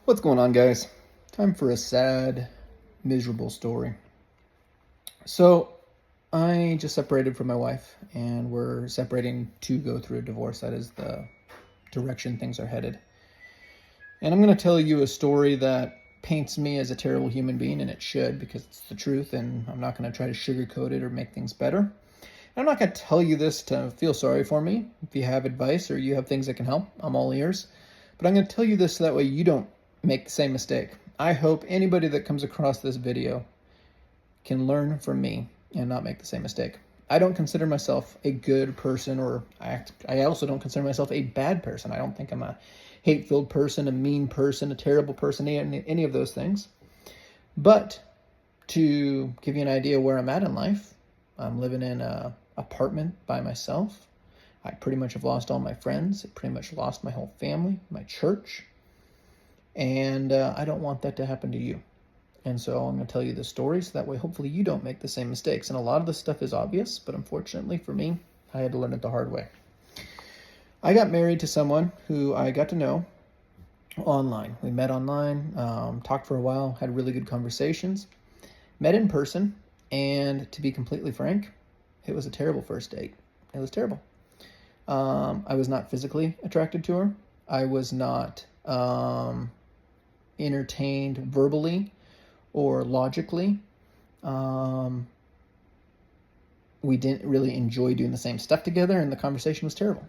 What's going on, guys? Time for a sad, miserable story. So, I just separated from my wife, and we're separating to go through a divorce. That is the direction things are headed. And I'm going to tell you a story that paints me as a terrible human being, and it should because it's the truth, and I'm not going to try to sugarcoat it or make things better. And I'm not going to tell you this to feel sorry for me. If you have advice or you have things that can help, I'm all ears. But I'm going to tell you this so that way you don't make the same mistake. I hope anybody that comes across this video can learn from me and not make the same mistake. I don't consider myself a good person, or I also don't consider myself a bad person. I don't think I'm a hate-filled person, a mean person, a terrible person, any of those things. But to give you an idea where I'm at in life, I'm living in an apartment by myself. I pretty much have lost all my friends. I pretty much lost my whole family, my church. And I don't want that to happen to you. And so I'm going to tell you the story so that way hopefully you don't make the same mistakes. And a lot of this stuff is obvious, but unfortunately for me, I had to learn it the hard way. I got married to someone who I got to know online. We met online, talked for a while, had really good conversations, met in person, and to be completely frank, it was a terrible first date. It was terrible. I was not physically attracted to her. I was not entertained verbally or logically. We didn't really enjoy doing the same stuff together, and the conversation was terrible.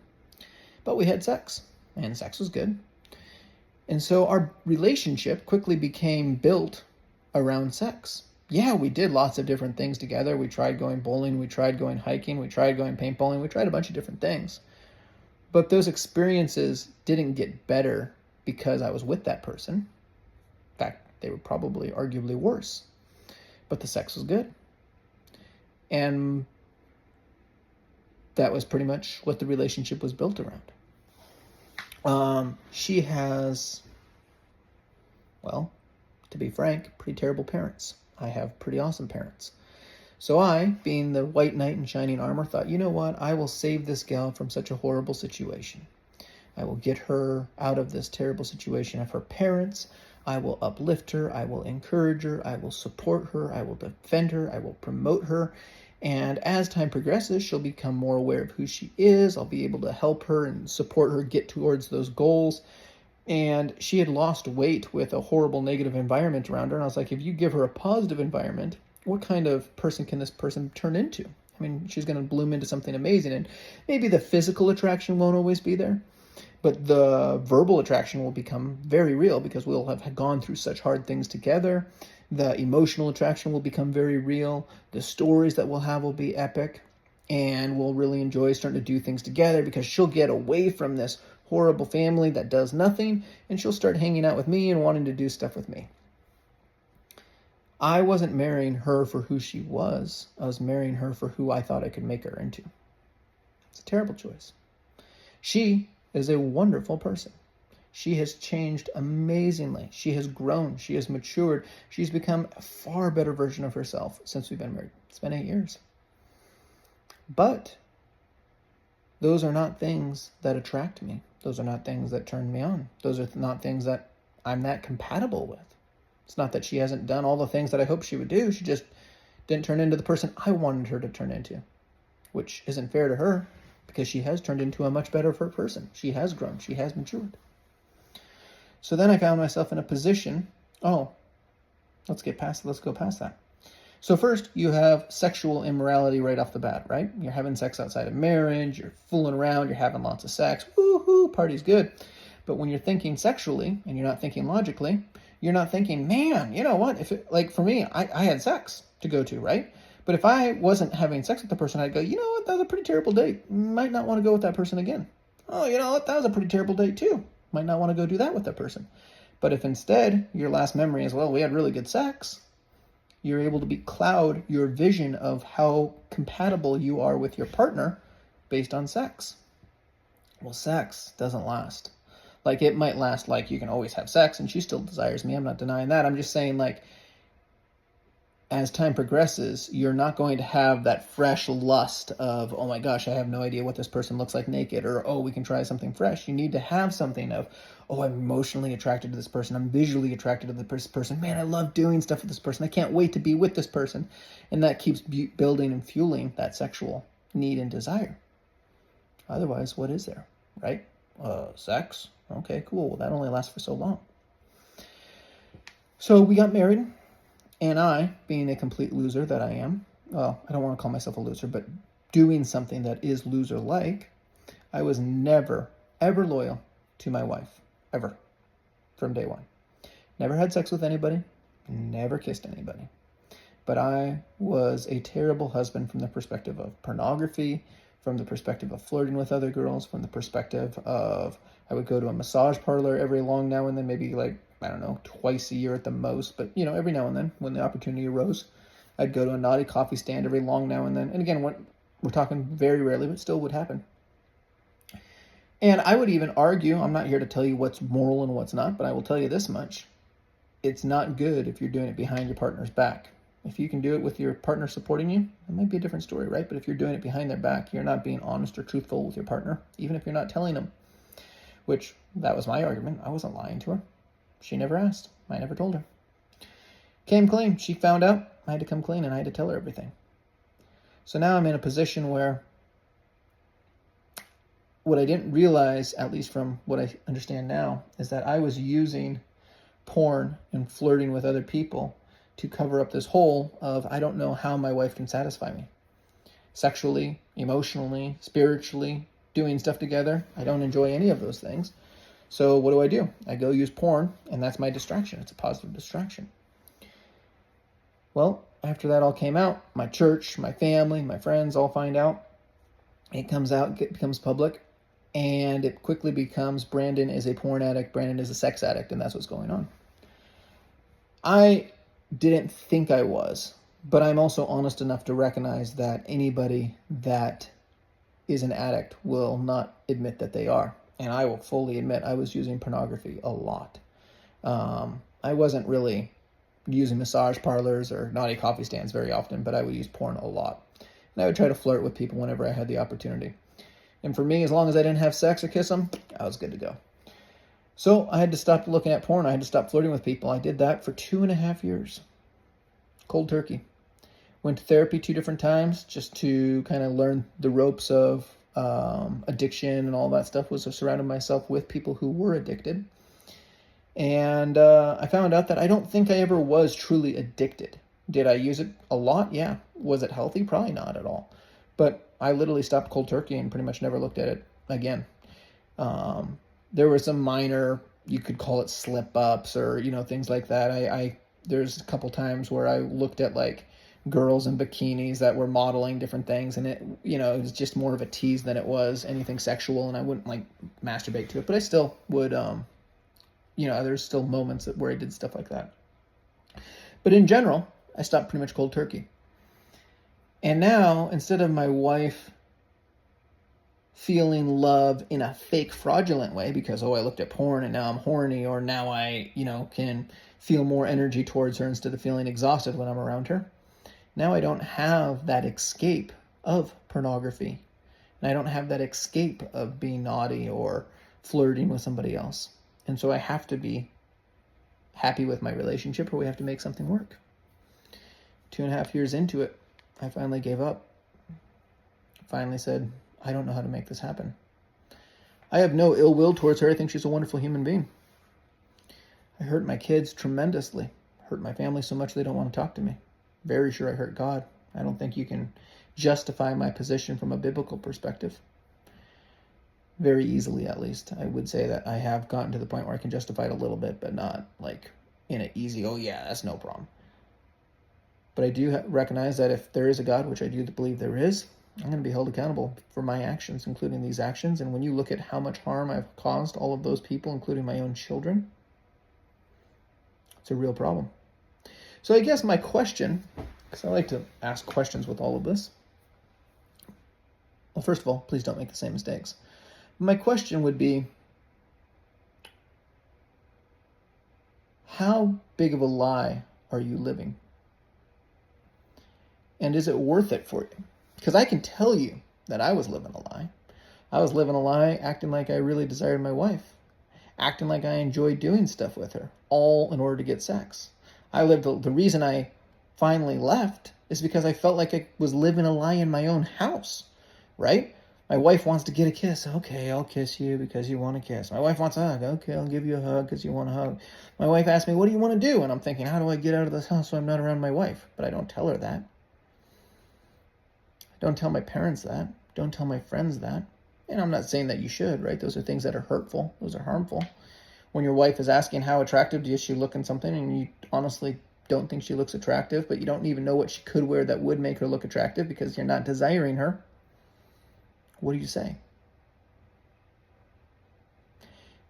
But we had sex, and sex was good. And so our relationship quickly became built around sex. Yeah, we did lots of different things together. We tried going bowling, we tried going hiking, we tried going paintballing, we tried a bunch of different things. But those experiences didn't get better because I was with that person. In fact, they were probably arguably worse. But the sex was good. And that was pretty much what the relationship was built around. She has, well, to be frank, pretty terrible parents. I have pretty awesome parents. So I, being the white knight in shining armor, thought, you know what? I will save this gal from such a horrible situation. I will get her out of this terrible situation of her parents. I will uplift her. I will encourage her. I will support her. I will defend her. I will promote her. And as time progresses, she'll become more aware of who she is. I'll be able to help her and support her get towards those goals. And she had lost weight with a horrible negative environment around her. And I was like, if you give her a positive environment, what kind of person can this person turn into? I mean, she's going to bloom into something amazing. And maybe the physical attraction won't always be there, but the verbal attraction will become very real because we'll have gone through such hard things together. The emotional attraction will become very real. The stories that we'll have will be epic. And we'll really enjoy starting to do things together because she'll get away from this horrible family that does nothing, and she'll start hanging out with me and wanting to do stuff with me. I wasn't marrying her for who she was. I was marrying her for who I thought I could make her into. It's a terrible choice. She is a wonderful person. She has changed amazingly. She has grown. She has matured. She's become a far better version of herself since we've been married. It's been 8 years. But those are not things that attract me. Those are not things that turn me on. Those are not things that I'm that compatible with. It's not that she hasn't done all the things that I hoped she would do. She just didn't turn into the person I wanted her to turn into, which isn't fair to her because she has turned into a much better person. She has grown. She has matured. So then I found myself in a position, let's go past that. So first, you have sexual immorality right off the bat, right? You're having sex outside of marriage, you're fooling around, you're having lots of sex, woohoo, party's good. But when you're thinking sexually and you're not thinking logically, you're not thinking, man, you know what? If it, like for me, I had sex to go to, right? But if I wasn't having sex with the person, I'd go, you know what? That was a pretty terrible date. Might not want to go with that person again. Oh, you know what? That was a pretty terrible date too. Might not want to go do that with that person. But if instead your last memory is, well, we had really good sex, you're able to cloud your vision of how compatible you are with your partner based on sex. Well, sex doesn't last. Like, it might last, like, you can always have sex and she still desires me. I'm not denying that. I'm just saying, like, as time progresses, you're not going to have that fresh lust of, oh my gosh, I have no idea what this person looks like naked, or oh, we can try something fresh. You need to have something of, oh, I'm emotionally attracted to this person. I'm visually attracted to this person. Man, I love doing stuff with this person. I can't wait to be with this person. And that keeps building and fueling that sexual need and desire. Otherwise, what is there, right? Sex? Okay, cool. Well, that only lasts for so long. So we got married. And I, being a complete loser that I am, well, I don't want to call myself a loser, but doing something that is loser-like, I was never, ever loyal to my wife, ever, from day one. Never had sex with anybody, never kissed anybody. But I was a terrible husband from the perspective of pornography, from the perspective of flirting with other girls, from the perspective of I would go to a massage parlor every long now and then, maybe like, I don't know, twice a year at the most. But, you know, every now and then when the opportunity arose, I'd go to a naughty coffee stand every long now and then. And again, we're talking very rarely, but still would happen. And I would even argue, I'm not here to tell you what's moral and what's not, but I will tell you this much. It's not good if you're doing it behind your partner's back. If you can do it with your partner supporting you, it might be a different story, right? But if you're doing it behind their back, you're not being honest or truthful with your partner, even if you're not telling them. Which, that was my argument. I wasn't lying to her. She never asked. I never told her. Came clean. She found out. I had to come clean and I had to tell her everything. So now I'm in a position where what I didn't realize, at least from what I understand now, is that I was using porn and flirting with other people to cover up this hole of I don't know how my wife can satisfy me. Sexually, emotionally, spiritually, doing stuff together. I don't enjoy any of those things. So what do? I go use porn, and that's my distraction. It's a positive distraction. Well, after that all came out, my church, my family, my friends all find out. It comes out, it becomes public, and it quickly becomes Brandon is a porn addict, Brandon is a sex addict, and that's what's going on. I didn't think I was, but I'm also honest enough to recognize that anybody that is an addict will not admit that they are. And I will fully admit I was using pornography a lot. I wasn't really using massage parlors or naughty coffee stands very often, but I would use porn a lot. And I would try to flirt with people whenever I had the opportunity. And for me, as long as I didn't have sex or kiss them, I was good to go. So I had to stop looking at porn. I had to stop flirting with people. I did that for 2.5 years. Cold turkey. Went to therapy 2 different times just to kind of learn the ropes of addiction and all that stuff. Was surrounding myself with people who were addicted. And I found out that I don't think I ever was truly addicted. Did I use it a lot? Yeah. Was it healthy? Probably not at all. But I literally stopped cold turkey and pretty much never looked at it again. There were some minor, you could call it slip-ups or, things like that. There's a couple times where I looked at like girls in bikinis that were modeling different things, and it was just more of a tease than it was anything sexual, and I wouldn't like masturbate to it, but I still would, there's still moments where I did stuff like that. But in general, I stopped pretty much cold turkey. And now, instead of my wife feeling love in a fake fraudulent way because, I looked at porn and now I'm horny, or now I, can feel more energy towards her instead of feeling exhausted when I'm around her. Now I don't have that escape of pornography. And I don't have that escape of being naughty or flirting with somebody else. And so I have to be happy with my relationship, or we have to make something work. 2.5 years into it, I finally gave up. Finally said, I don't know how to make this happen. I have no ill will towards her. I think she's a wonderful human being. I hurt my kids tremendously. Hurt my family so much they don't want to talk to me. Very sure I hurt God. I don't think you can justify my position from a biblical perspective. Very easily, at least. I would say that I have gotten to the point where I can justify it a little bit, but not like in an easy, oh yeah, that's no problem. But I do recognize that if there is a God, which I do believe there is, I'm going to be held accountable for my actions, including these actions. And when you look at how much harm I've caused all of those people, including my own children, it's a real problem. So I guess my question, because I like to ask questions with all of this. Well, first of all, please don't make the same mistakes. My question would be, how big of a lie are you living? And is it worth it for you? Because I can tell you that I was living a lie. I was living a lie, acting like I really desired my wife, acting like I enjoyed doing stuff with her, all in order to get sex. The reason I finally left is because I felt like I was living a lie in my own house, right? My wife wants to get a kiss. Okay, I'll kiss you because you want a kiss. My wife wants a hug. Okay, I'll give you a hug because you want a hug. My wife asked me, what do you want to do? And I'm thinking, how do I get out of this house so I'm not around my wife? But I don't tell her that. I don't tell my parents that. Don't tell my friends that. And I'm not saying that you should, right? Those are things that are hurtful. Those are harmful. When your wife is asking how attractive does she look in something and you honestly don't think she looks attractive, but you don't even know what she could wear that would make her look attractive because you're not desiring her, what do you say?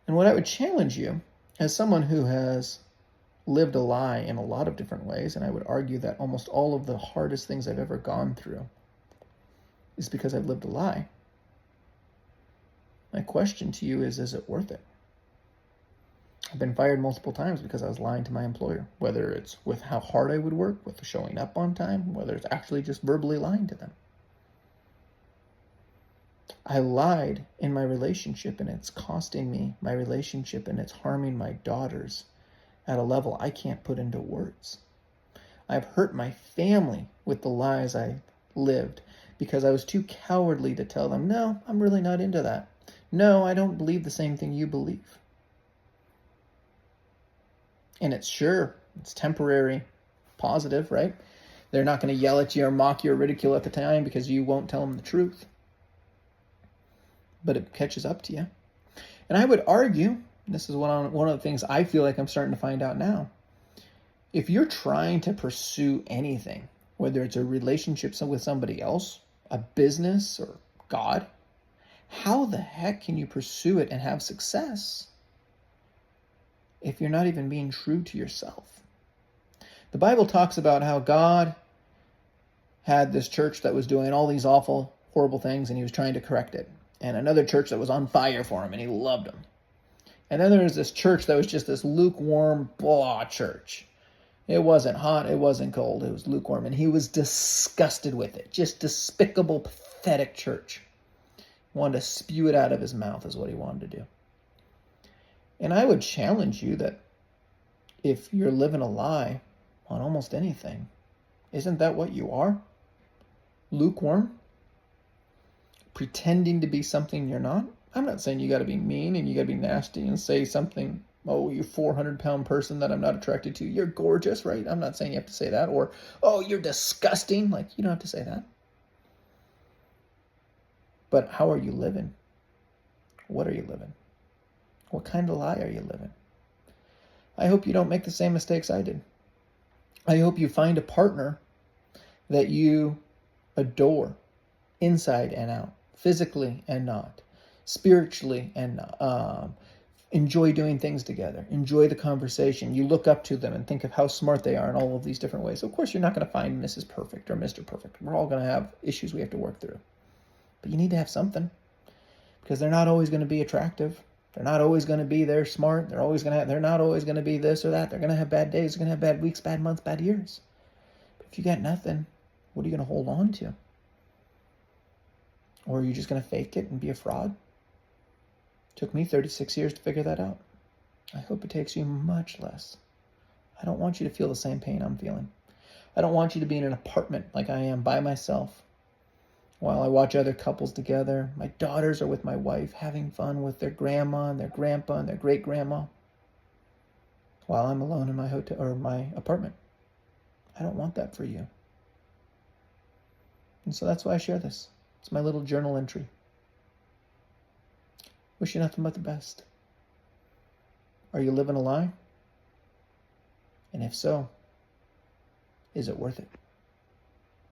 And what I would challenge you, as someone who has lived a lie in a lot of different ways, and I would argue that almost all of the hardest things I've ever gone through is because I've lived a lie. My question to you is it worth it? I've been fired multiple times because I was lying to my employer, whether it's with how hard I would work, with showing up on time, whether it's actually just verbally lying to them. I lied in my relationship, and it's costing me my relationship, and it's harming my daughters at a level I can't put into words. I've hurt my family with the lies I lived because I was too cowardly to tell them, no, I'm really not into that. No, I don't believe the same thing you believe. And it's temporary, positive, right? They're not going to yell at you or mock you or ridicule at the time because you won't tell them the truth. But it catches up to you. And I would argue, this is one of the things I feel like I'm starting to find out now. If you're trying to pursue anything, whether it's a relationship with somebody else, a business, or God, how the heck can you pursue it and have success if you're not even being true to yourself? The Bible talks about how God had this church that was doing all these awful, horrible things, and he was trying to correct it. And another church that was on fire for him, and he loved them. And then there was this church that was just this lukewarm, blah church. It wasn't hot, it wasn't cold, it was lukewarm. And he was disgusted with it. Just despicable, pathetic church. He wanted to spew it out of his mouth is what he wanted to do. And I would challenge you that if you're living a lie on almost anything, isn't that what you are? Lukewarm? Pretending to be something you're not? I'm not saying you got to be mean and you got to be nasty and say something, oh, you 400-pound person that I'm not attracted to. You're gorgeous, right? I'm not saying you have to say that. Or, oh, you're disgusting. Like, you don't have to say that. But how are you living? What are you living? What kind of lie are you living? I hope you don't make the same mistakes I did. I hope you find a partner that you adore inside and out, physically and not, spiritually and not. Enjoy doing things together. Enjoy the conversation. You look up to them and think of how smart they are in all of these different ways. Of course, you're not going to find Mrs. Perfect or Mr. Perfect. We're all going to have issues we have to work through. But you need to have something, because they're not always going to be attractive. They're not always going to be there smart. They're not always going to be this or that. They're going to have bad days. They're going to have bad weeks, bad months, bad years. But if you got nothing, what are you going to hold on to? Or are you just going to fake it and be a fraud? Took me 36 years to figure that out. I hope it takes you much less. I don't want you to feel the same pain I'm feeling. I don't want you to be in an apartment like I am by myself while I watch other couples together. My daughters are with my wife having fun with their grandma and their grandpa and their great-grandma while I'm alone in my hotel or my apartment. I don't want that for you. And so that's why I share this. It's my little journal entry. Wish you nothing but the best. Are you living a lie? And if so, is it worth it?